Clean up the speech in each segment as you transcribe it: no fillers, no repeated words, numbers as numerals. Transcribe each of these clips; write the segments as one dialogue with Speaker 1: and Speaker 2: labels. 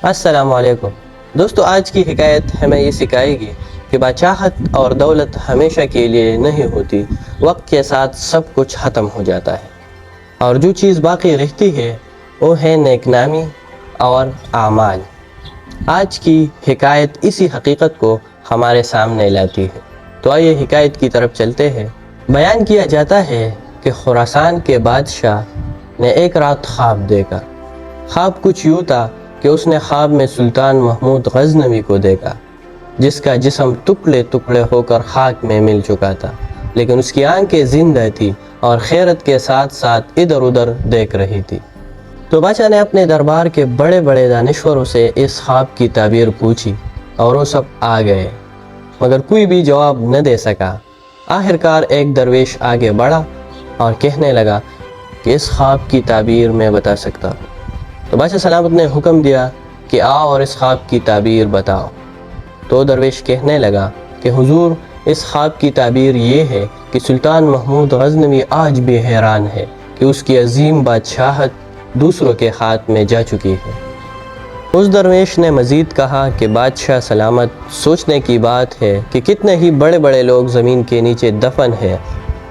Speaker 1: السلام علیکم دوستو، آج کی حکایت ہمیں یہ سکھائے گی کہ بادشاہت اور دولت ہمیشہ کے لیے نہیں ہوتی، وقت کے ساتھ سب کچھ ختم ہو جاتا ہے، اور جو چیز باقی رہتی ہے وہ ہے نیک نامی اور اعمال۔ آج کی حکایت اسی حقیقت کو ہمارے سامنے لاتی ہے، تو آئیے حکایت کی طرف چلتے ہیں۔ بیان کیا جاتا ہے کہ خراسان کے بادشاہ نے ایک رات خواب دیکھا۔ خواب کچھ یوں تھا کہ اس نے خواب میں سلطان محمود غزنوی کو دیکھا، جس کا جسم ٹکڑے ٹکڑے ہو کر خاک میں مل چکا تھا، لیکن اس کی آنکھیں زندہ تھی اور خیرت کے ساتھ ساتھ ادھر ادھر دیکھ رہی تھی۔ تو بادشاہ نے اپنے دربار کے بڑے بڑے دانشوروں سے اس خواب کی تعبیر پوچھی، اور وہ سب آ گئے، مگر کوئی بھی جواب نہ دے سکا۔ آخر کار ایک درویش آگے بڑھا اور کہنے لگا کہ اس خواب کی تعبیر میں بتا سکتا ہوں۔ تو بادشاہ سلامت نے حکم دیا کہ آؤ اور اس خواب کی تعبیر بتاؤ۔ تو درویش کہنے لگا کہ حضور، اس خواب کی تعبیر یہ ہے کہ سلطان محمود غزنوی آج بھی حیران ہے کہ اس کی عظیم بادشاہت دوسروں کے ہاتھ میں جا چکی ہے۔ اس درویش نے مزید کہا کہ بادشاہ سلامت، سوچنے کی بات ہے کہ کتنے ہی بڑے بڑے لوگ زمین کے نیچے دفن ہیں،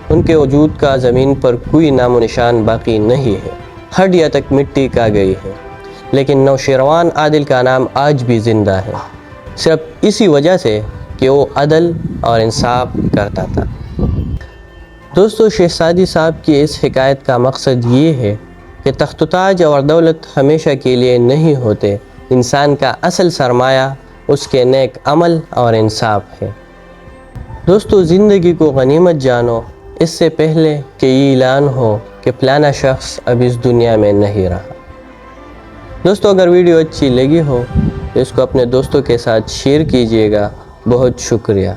Speaker 1: ان کے وجود کا زمین پر کوئی نام و نشان باقی نہیں ہے، ہڈیاں تک مٹی کا گئی ہے، لیکن نوشیروان عادل کا نام آج بھی زندہ ہے، صرف اسی وجہ سے کہ وہ عدل اور انصاف کرتا تھا۔ دوستو، شہزادی صاحب کی اس حکایت کا مقصد یہ ہے کہ تخت و تاج اور دولت ہمیشہ کے لیے نہیں ہوتے، انسان کا اصل سرمایہ اس کے نیک عمل اور انصاف ہے۔ دوستو، زندگی کو غنیمت جانو، اس سے پہلے کہ یہ اعلان ہو کہ فلانا شخص اب اس دنیا میں نہیں رہا۔ دوستو، اگر ویڈیو اچھی لگی ہو تو اس کو اپنے دوستوں کے ساتھ شیئر کیجیے گا۔ بہت شکریہ۔